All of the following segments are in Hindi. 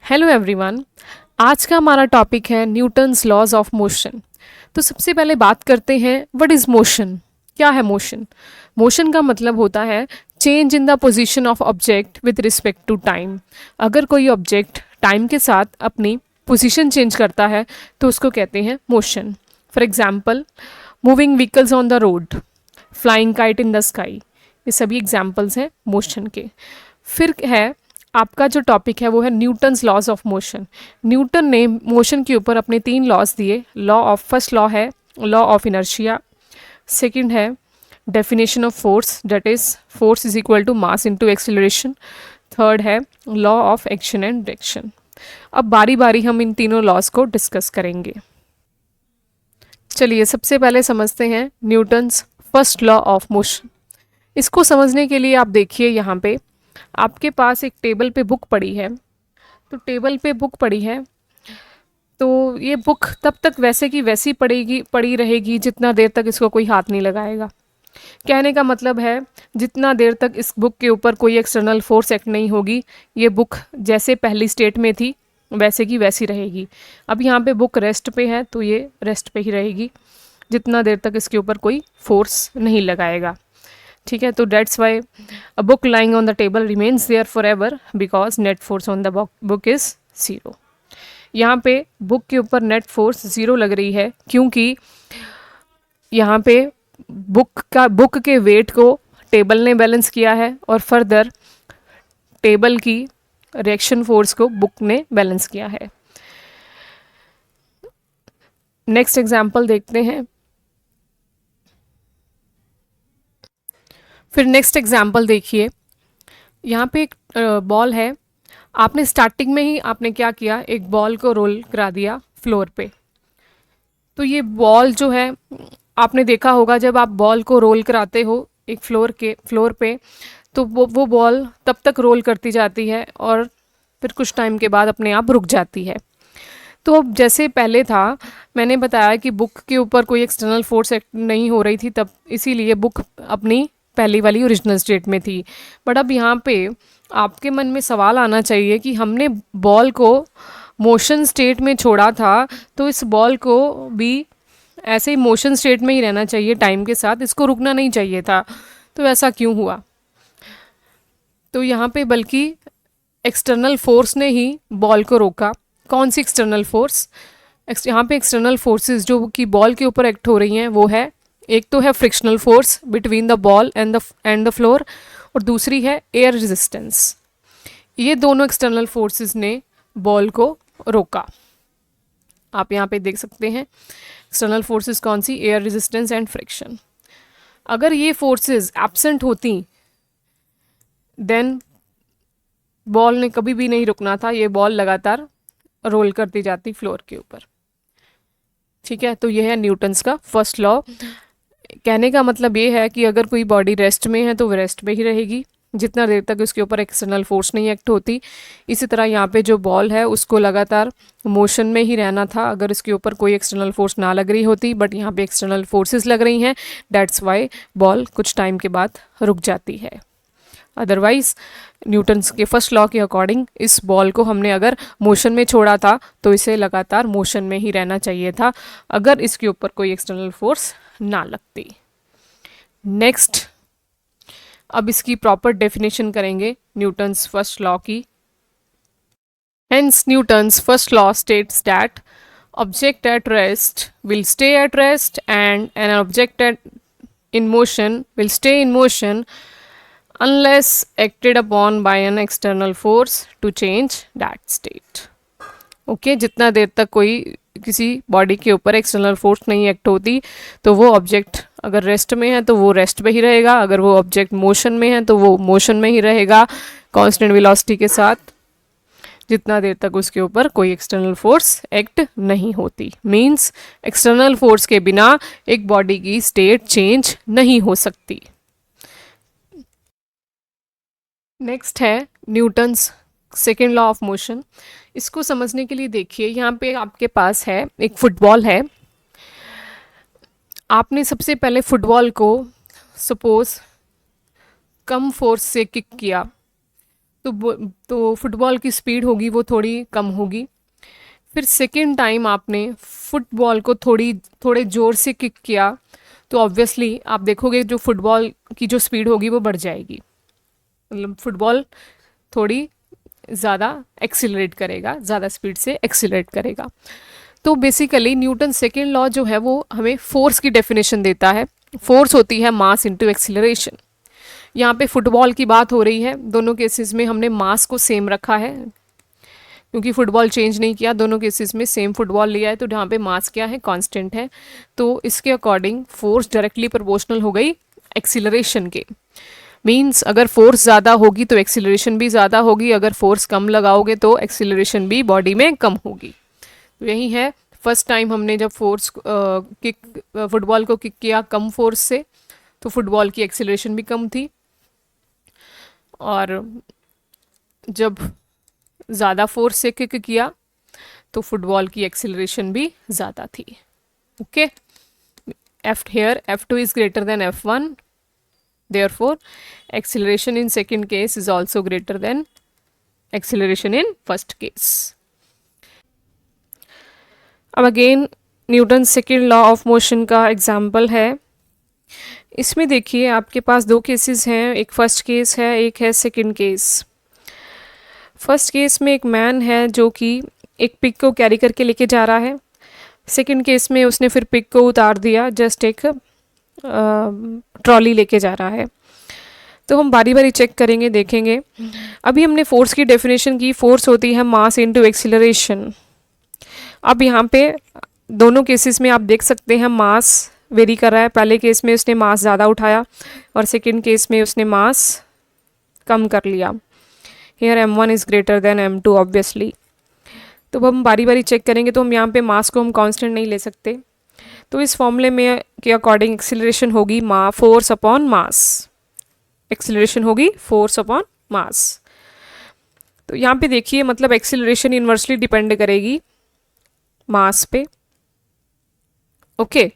Hello everyone. आज का हमारा टॉपिक है न्यूटन्स लॉज ऑफ मोशन। तो सबसे पहले बात करते हैं व्हाट इज़ मोशन। क्या है मोशन? मोशन का मतलब होता है change in the position of object with respect to time. अगर कोई ऑब्जेक्ट टाइम के साथ अपनी पोजीशन चेंज करता है तो उसको कहते हैं motion. For example, moving vehicles on the road, flying kite in the sky, ये सभी एग्जाम्पल्स हैं मोशन के। फिर है आपका जो टॉपिक है वो है Newton's laws of motion. Newton ने मोशन के ऊपर अपने 3 लॉज दिए। फर्स्ट लॉ है लॉ ऑफ इनर्शिया। सेकंड है definition of force, that is force is equal to mass into acceleration. Third है law of action and direction. अब बारी बारी हम इन तीनों लॉज को डिस्कस करेंगे। चलिए सबसे पहले समझते हैं Newton's first law of motion. इसको समझने के लिए आप देखिए यहाँ पे आपके पास एक टेबल पे बुक पड़ी है। तो टेबल पे बुक पड़ी है तो ये बुक तब तक वैसे की वैसी पड़ी रहेगी जितना देर तक इसको कोई हाथ नहीं लगाएगा। कहने का मतलब है जितना देर तक इस बुक के ऊपर कोई एक्सटर्नल फोर्स एक्ट नहीं होगी, ये बुक जैसे पहली स्टेट में थी वैसे की वैसी रहेगी। अब यहाँ पे बुक रेस्ट पे है तो ये रेस्ट पे ही रहेगी जितना देर तक इसके ऊपर कोई फोर्स नहीं लगाएगा। ठीक है, तो that's why a book lying on the table remains there forever because net force on the book is 0। यहाँ पे बुक के ऊपर नेट फोर्स 0 लग रही है क्योंकि यहाँ पे बुक के वेट को टेबल ने बैलेंस किया है और फर्दर टेबल की रिएक्शन फोर्स को बुक ने बैलेंस किया है। नेक्स्ट एग्जाम्पल देखते हैं। फिर नेक्स्ट एग्जाम्पल देखिए, यहाँ पे एक बॉल है। आपने स्टार्टिंग में ही आपने क्या किया, एक बॉल को रोल करा दिया फ्लोर पे। तो ये बॉल जो है आपने देखा होगा जब आप बॉल को रोल कराते हो एक फ्लोर पे तो वो बॉल तब तक रोल करती जाती है और फिर कुछ टाइम के बाद अपने आप रुक जाती है। तो अब जैसे पहले था मैंने बताया कि बुक के ऊपर कोई एक्सटर्नल फोर्स एक्ट नहीं हो रही थी, तब इसीलिए बुक अपनी पहली वाली ओरिजिनल स्टेट में थी। बट अब यहाँ पे आपके मन में सवाल आना चाहिए कि हमने बॉल को मोशन स्टेट में छोड़ा था तो इस बॉल को भी ऐसे ही मोशन स्टेट में ही रहना चाहिए टाइम के साथ, इसको रुकना नहीं चाहिए था। तो ऐसा क्यों हुआ? तो यहाँ पे बल्कि एक्सटर्नल फोर्स ने ही बॉल को रोका। कौन सी एक्सटर्नल फोर्स? यहाँ पे एक्सटर्नल फोर्सेस जो कि बॉल के ऊपर एक्ट हो रही हैं वो है, एक तो है frictional force between the ball and the floor और दूसरी है एयर रेजिस्टेंस। ये दोनों एक्सटर्नल फोर्सेस ने बॉल को रोका। आप यहाँ पे देख सकते हैं एक्सटर्नल फोर्सेस कौन सी, एयर रेजिस्टेंस एंड फ्रिक्शन। अगर ये फोर्सेस एब्सेंट होती देन बॉल ने कभी भी नहीं रुकना था, ये बॉल लगातार रोल करती जाती फ्लोर के ऊपर। ठीक है, तो ये है न्यूटन्स का फर्स्ट लॉ। कहने का मतलब ये है कि अगर कोई बॉडी रेस्ट में है तो वो रेस्ट में ही रहेगी जितना देर तक उसके ऊपर एक्सटर्नल फोर्स नहीं एक्ट होती। इसी तरह यहाँ पे जो बॉल है उसको लगातार मोशन में ही रहना था अगर इसके ऊपर कोई एक्सटर्नल फोर्स ना लग रही होती, बट यहाँ पे एक्सटर्नल फोर्सेस लग रही हैं, दैट्स वाई बॉल कुछ टाइम के बाद रुक जाती है। अदरवाइज न्यूटन्स के फर्स्ट लॉ के अकॉर्डिंग इस बॉल को हमने अगर मोशन में छोड़ा था तो इसे लगातार मोशन में ही रहना चाहिए था अगर इसके ऊपर कोई एक्सटर्नल फोर्स ना लगती। नेक्स्ट, अब इसकी प्रॉपर डेफिनेशन करेंगे न्यूटन्स फर्स्ट लॉ की। Hence Newton's first law states that object at rest will stay at rest and an object at in motion will stay in motion unless acted upon by an external force to change that state. Okay, जितना देर तक कोई किसी बॉडी के ऊपर एक्सटर्नल फोर्स नहीं एक्ट होती तो वो ऑब्जेक्ट अगर रेस्ट में है तो वो रेस्ट में ही रहेगा, अगर वो ऑब्जेक्ट मोशन में है तो वो मोशन में ही रहेगा कांस्टेंट वेलोसिटी के साथ जितना देर तक उसके ऊपर कोई एक्सटर्नल फोर्स एक्ट नहीं होती। मींस एक्सटर्नल फोर्स के बिना एक बॉडी की स्टेट चेंज नहीं हो सकती। नेक्स्ट है Newton's second law of motion. इसको समझने के लिए देखिए यहाँ पे आपके पास है एक फुटबॉल है। आपने सबसे पहले फुटबॉल को सपोज कम फोर्स से किक किया तो फुटबॉल की स्पीड होगी वो थोड़ी कम होगी। फिर सेकेंड टाइम आपने फुटबॉल को थोड़े ज़ोर से किक किया, तो ऑब्वियसली आप देखोगे जो फुटबॉल की जो स्पीड होगी वो बढ़ जाएगी, मतलब फुटबॉल थोड़ी ज़्यादा एक्सिलरेट करेगा, ज़्यादा स्पीड से एक्सिलरेट करेगा। तो बेसिकली न्यूटन सेकेंड लॉ जो है वो हमें फोर्स की डेफिनेशन देता है। फोर्स होती है मास इंटू एक्सिलरेशन। यहाँ पे फुटबॉल की बात हो रही है, दोनों केसेस में हमने मास को सेम रखा है क्योंकि फुटबॉल चेंज नहीं किया, दोनों केसेस में सेम फुटबॉल लिया है, तो यहाँ पे मास क्या है, कांस्टेंट है। तो इसके अकॉर्डिंग फोर्स डायरेक्टली प्रोपोर्शनल हो गई एक्सिलरेशन के। मीन्स अगर फोर्स ज़्यादा होगी तो एक्सिलरेशन भी ज़्यादा होगी, अगर फोर्स कम लगाओगे तो एक्सिलरेशन भी बॉडी में कम होगी। तो यही है, फर्स्ट टाइम हमने जब फुटबॉल को किक किया कम फोर्स से, तो फुटबॉल की एक्सिलरेशन भी कम थी, और जब ज़्यादा फोर्स से किक किया तो फुटबॉल की एक्सिलरेशन भी ज़्यादा थी। Okay, F2 is greater than F1, therefore acceleration in second case is also greater than acceleration in first case. अब again Newton second law of motion का एग्जाम्पल है। इसमें देखिए आपके पास दो केसेस हैं, एक फर्स्ट केस है, एक है सेकेंड केस। फर्स्ट केस में एक मैन है जो कि एक पिग को कैरी करके लेके जा रहा है। सेकेंड केस में उसने फिर पिग को उतार दिया, जस्ट एक ट्रॉली लेके जा रहा है। तो हम बारी बारी चेक करेंगे, देखेंगे। अभी हमने फोर्स की डेफिनेशन की, फोर्स होती है मास इनटू एक्सिलरेशन। अब यहाँ पे दोनों केसेस में आप देख सकते हैं मास वेरी कर रहा है। पहले केस में उसने मास ज़्यादा उठाया और सेकेंड केस में उसने मास कम कर लिया। Here m1 is greater than m2 obviously। तो अब हम बारी बारी चेक करेंगे, तो हम यहाँ पे मास को हम कांस्टेंट नहीं ले सकते, तो इस फॉर्मूले में के अकॉर्डिंग एक्सिलरेशन होगी फोर्स अपॉन मास। एक्सिलरेशन होगी फोर्स अपॉन मास। तो यहाँ पे देखिए मतलब एक्सिलरेशन इन्वर्सली डिपेंड करेगी मास पे। ओके,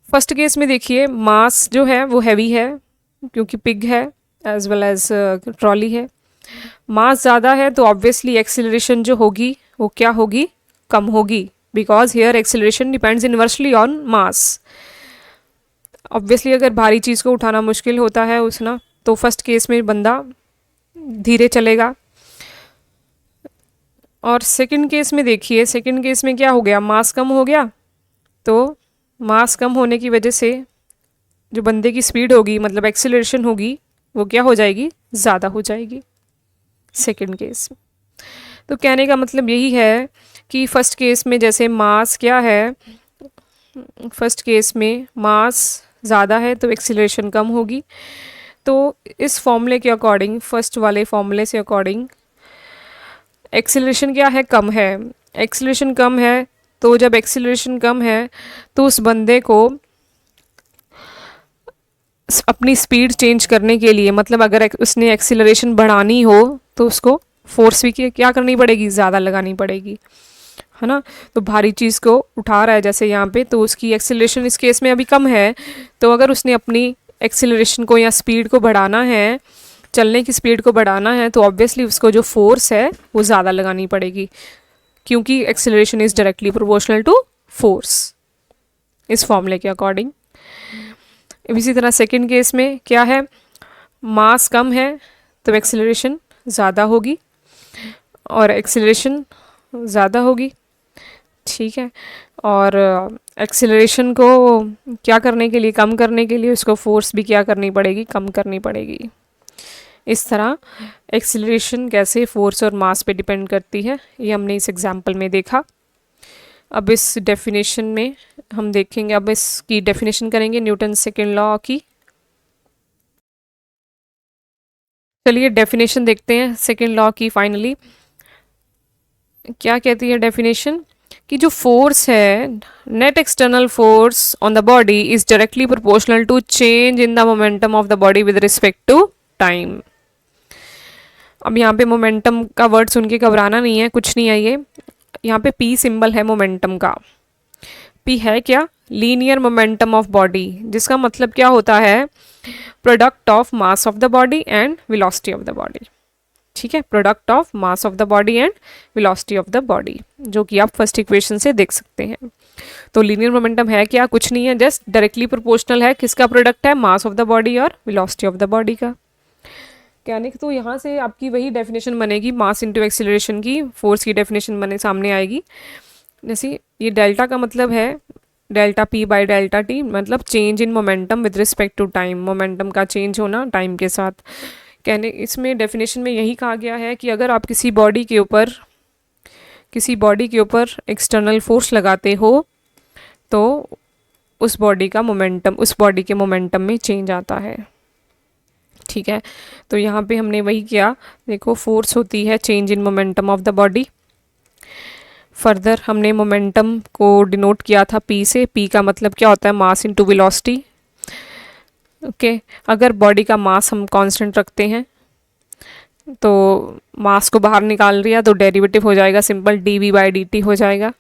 फर्स्ट केस में देखिए मास जो है वो हैवी है क्योंकि पिग है एज वेल एज ट्रॉली है। मास ज़्यादा है तो ऑब्वियसली एक्सिलरेशन जो होगी वो क्या होगी, कम होगी, because here acceleration depends inversely on mass. Obviously अगर भारी चीज़ को उठाना मुश्किल होता है उसना, तो फर्स्ट केस में बंदा धीरे चलेगा। और सेकंड केस में देखिए, सेकंड केस में क्या हो गया, मास कम हो गया, तो मास कम होने की वजह से जो बंदे की स्पीड होगी मतलब एक्सिलरेशन होगी वो क्या हो जाएगी, ज़्यादा हो जाएगी सेकंड केस में। तो कहने का मतलब यही है कि फर्स्ट केस में जैसे मास क्या है, फर्स्ट केस में मास ज़्यादा है तो एक्सिलरेशन कम होगी। तो इस फॉर्मूले के अकॉर्डिंग, फर्स्ट वाले फॉर्मूले से अकॉर्डिंग एक्सिलरेशन क्या है, कम है। एक्सिलरेशन कम है तो जब एक्सिलरेशन कम है तो उस बंदे को अपनी स्पीड चेंज करने के लिए, मतलब अगर उसने एक्सिलरेशन बढ़ानी हो तो उसको फोर्स भी क्या करनी पड़ेगी, ज़्यादा लगानी पड़ेगी, है ना। तो भारी चीज़ को उठा रहा है जैसे यहाँ पे, तो उसकी एक्सिलरेशन इस केस में अभी कम है, तो अगर उसने अपनी एक्सिलरेशन को या स्पीड को बढ़ाना है, चलने की स्पीड को बढ़ाना है, तो ऑब्वियसली उसको जो फोर्स है वो ज़्यादा लगानी पड़ेगी क्योंकि acceleration is directly proportional to force इस फॉर्मूले के अकॉर्डिंग। इसी तरह सेकंड केस में क्या है, मास कम है तो एक्सिलरेशन ज़्यादा होगी और एक्सिलरेशन ज़्यादा होगी, ठीक है। और एक्सिलरेशन को क्या करने के लिए, कम करने के लिए उसको फोर्स भी क्या करनी पड़ेगी, कम करनी पड़ेगी। इस तरह एक्सिलरेशन कैसे फोर्स और मास पे डिपेंड करती है ये हमने इस एग्जाम्पल में देखा। अब इस डेफिनेशन में हम देखेंगे, अब इसकी डेफिनेशन करेंगे न्यूटन सेकेंड लॉ की। चलिए डेफिनेशन देखते हैं सेकेंड लॉ की। फाइनली क्या कहती है डेफिनेशन, कि जो फोर्स है, net external force on the body is directly proportional to change in the momentum of the body with respect to time. अब यहाँ पे मोमेंटम का वर्ड सुन के घबराना नहीं है, कुछ नहीं है ये। यहाँ पे पी सिंबल है मोमेंटम का। पी है क्या, लीनियर मोमेंटम ऑफ बॉडी, जिसका मतलब क्या होता है, product of mass of the body and velocity of the body. ठीक है, product of mass of the body and velocity of the body, जो कि आप फर्स्ट इक्वेशन से देख सकते हैं। तो लीनियर मोमेंटम है क्या? कुछ नहीं है, जस्ट डायरेक्टली प्रोपोर्शनल है। किसका प्रोडक्ट है? मास ऑफ द बॉडी और वेलोसिटी ऑफ द बॉडी का। कहने तो यहाँ से आपकी वही डेफिनेशन बनेगी, मास इंटू एक्सीलरेशन की, फोर्स की डेफिनेशन बने सामने आएगी। जैसे ये डेल्टा का मतलब है delta P by delta T, मतलब change in momentum with respect to time, momentum का चेंज होना टाइम के साथ। कहने इसमें डेफिनेशन में यही कहा गया है कि अगर आप किसी बॉडी के ऊपर एक्सटर्नल फोर्स लगाते हो तो उस बॉडी के मोमेंटम में चेंज आता है। ठीक है, तो यहाँ पे हमने वही किया। देखो, फोर्स होती है change in momentum of the body. Further हमने मोमेंटम को डिनोट किया था पी से। पी का मतलब क्या होता है? Mass into velocity. ओके, अगर बॉडी का मास हम कांस्टेंट रखते हैं तो मास को बाहर निकाल दिया तो डेरिवेटिव हो जाएगा simple, d v by d t हो जाएगा।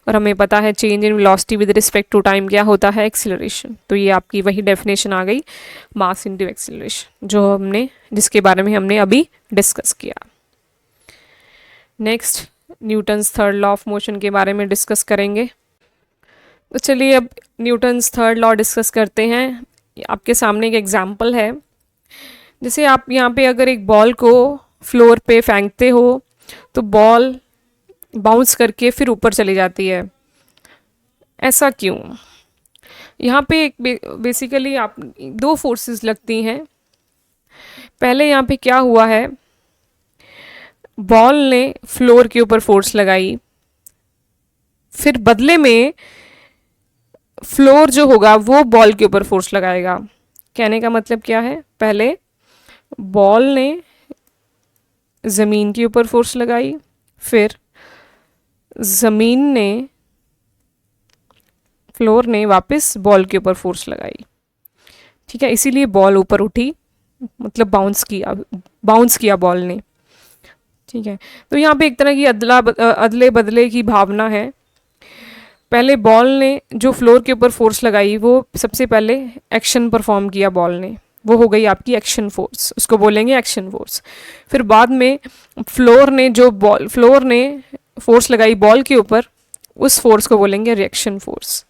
और हमें पता है change in velocity with respect to time क्या होता है? एक्सीलरेशन। तो ये आपकी वही डेफिनेशन आ गई, मास इनटू एक्सीलरेशन, जिसके बारे में हमने अभी डिस्कस किया। Next Newton's third law of motion के बारे में डिस्कस करेंगे। तो चलिए अब न्यूटन्स थर्ड लॉ डिस्कस करते हैं। आपके सामने एक एग्जाम्पल है। जैसे आप यहाँ पे अगर एक बॉल को फ्लोर पे फेंकते हो तो बॉल बाउंस करके फिर ऊपर चली जाती है, ऐसा क्यों? यहाँ पे एक बेसिकली आप दो फोर्सेस लगती हैं। पहले यहाँ पे क्या हुआ है, बॉल ने फ्लोर के ऊपर फोर्स लगाई, फिर बदले में फ्लोर जो होगा वो बॉल के ऊपर फोर्स लगाएगा। कहने का मतलब क्या है? पहले बॉल ने ज़मीन के ऊपर फोर्स लगाई, फिर फ्लोर ने वापस बॉल के ऊपर फोर्स लगाई। ठीक है, इसीलिए बॉल ऊपर उठी, मतलब बाउंस किया बॉल ने। ठीक है, तो यहाँ पे एक तरह की अदले बदले की भावना है। पहले बॉल ने जो फ्लोर के ऊपर फोर्स लगाई वो सबसे पहले एक्शन परफॉर्म किया बॉल ने, वो हो गई आपकी एक्शन फोर्स, उसको बोलेंगे एक्शन फोर्स। फिर बाद में फ्लोर ने फोर्स लगाई बॉल के ऊपर, उस फोर्स को बोलेंगे रिएक्शन फोर्स।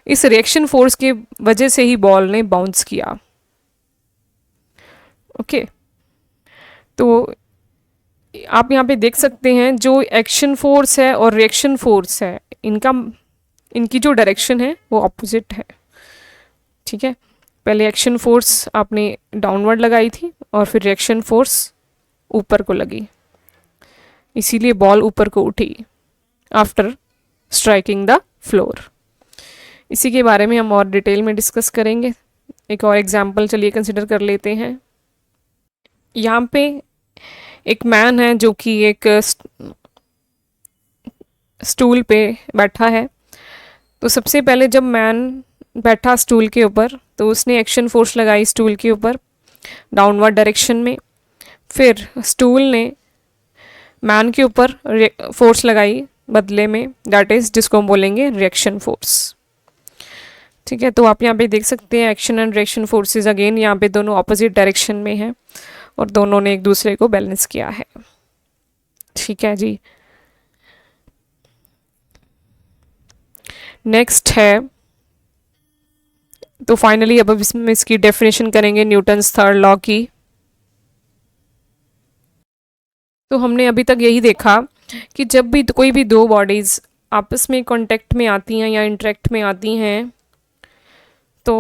इस रिएक्शन फोर्स के वजह से ही बॉल ने बाउंस किया। ओके, तो आप यहाँ पे देख सकते हैं जो एक्शन फोर्स है और रिएक्शन फोर्स है, इनकी जो डायरेक्शन है वो ऑपोजिट है। ठीक है, पहले एक्शन फोर्स आपने डाउनवर्ड लगाई थी और फिर रिएक्शन फोर्स ऊपर को लगी, इसीलिए बॉल ऊपर को उठी आफ्टर स्ट्राइकिंग द फ्लोर। इसी के बारे में हम और डिटेल में डिस्कस करेंगे। एक और एग्जांपल चलिए कंसिडर कर लेते हैं। यहाँ पे एक मैन है जो कि एक स्टूल पे बैठा है। तो सबसे पहले जब मैन बैठा स्टूल के ऊपर तो उसने एक्शन फोर्स लगाई स्टूल के ऊपर डाउनवर्ड डायरेक्शन में, फिर स्टूल ने मैन के ऊपर फोर्स लगाई बदले में, दैट इज जिसको हम बोलेंगे रिएक्शन फोर्स। ठीक है, तो आप यहाँ पे देख सकते हैं action and reaction forces again यहाँ पे दोनों ऑपोजिट डायरेक्शन में हैं और दोनों ने एक दूसरे को बैलेंस किया है। ठीक है जी, नेक्स्ट है, तो फाइनली अब इसमें इसकी डेफिनेशन करेंगे न्यूटन्स थर्ड लॉ की। तो हमने अभी तक यही देखा कि जब भी कोई भी दो बॉडीज़ आपस में कांटेक्ट में आती हैं या इंटरेक्ट में आती हैं तो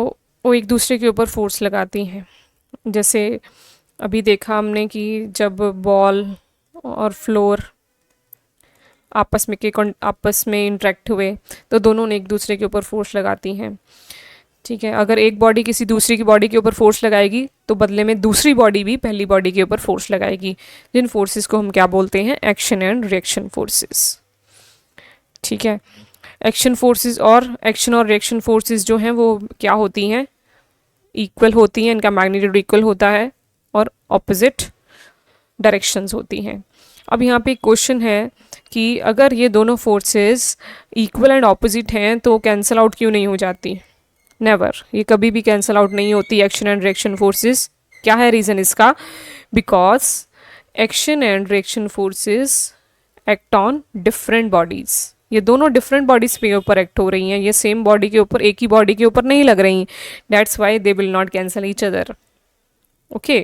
वो एक दूसरे के ऊपर फोर्स लगाती हैं। जैसे अभी देखा हमने कि जब बॉल और फ्लोर आपस में इंटरेक्ट हुए तो दोनों ने एक दूसरे के ऊपर फोर्स लगाती हैं। ठीक है, अगर एक बॉडी किसी दूसरी की बॉडी के ऊपर फोर्स लगाएगी तो बदले में दूसरी बॉडी भी पहली बॉडी के ऊपर फोर्स लगाएगी, जिन फोर्सेस को हम क्या बोलते हैं? Action and reaction forces. ठीक है, एक्शन और रिएक्शन फोर्सेस जो हैं वो क्या होती हैं? इक्वल होती हैं, इनका मैग्नीट्यूड इक्वल होता है और ऑपोजिट डायरेक्शंस होती हैं। अब यहाँ पे एक क्वेश्चन है कि अगर ये दोनों फोर्सेस इक्वल एंड ऑपोजिट हैं तो कैंसल आउट क्यों नहीं हो जाती? नेवर, ये कभी भी कैंसल आउट नहीं होती एक्शन एंड रिएक्शन फोर्सेस। क्या है रीज़न इसका? Because action and reaction forces act on different bodies. ये दोनों डिफरेंट बॉडीज के ऊपर एक्ट हो रही हैं, ये सेम बॉडी के ऊपर, एक ही बॉडी के ऊपर नहीं लग रही। That's why they will not cancel each other. Okay,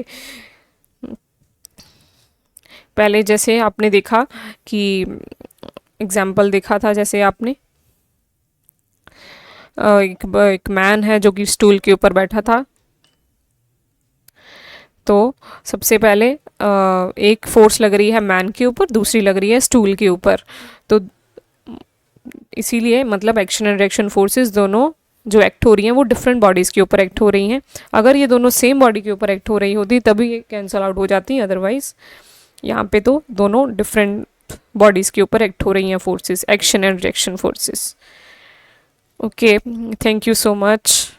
पहले जैसे आपने देखा कि एग्जाम्पल देखा था, जैसे आपने एक मैन है जो कि स्टूल के ऊपर बैठा था। तो सबसे पहले एक फोर्स लग रही है मैन के ऊपर, दूसरी लग रही है स्टूल के ऊपर। तो इसीलिए मतलब एक्शन एंड रिएक्शन फोर्सेस दोनों जो एक्ट हो रही हैं वो डिफरेंट बॉडीज़ के ऊपर एक्ट हो रही हैं। अगर ये दोनों सेम बॉडी के ऊपर एक्ट हो रही होती तभी ये कैंसल आउट हो जाती, अदरवाइज यहाँ पे तो दोनों डिफरेंट बॉडीज़ के ऊपर एक्ट हो रही हैं forces, action and reaction forces. Okay, thank you so much.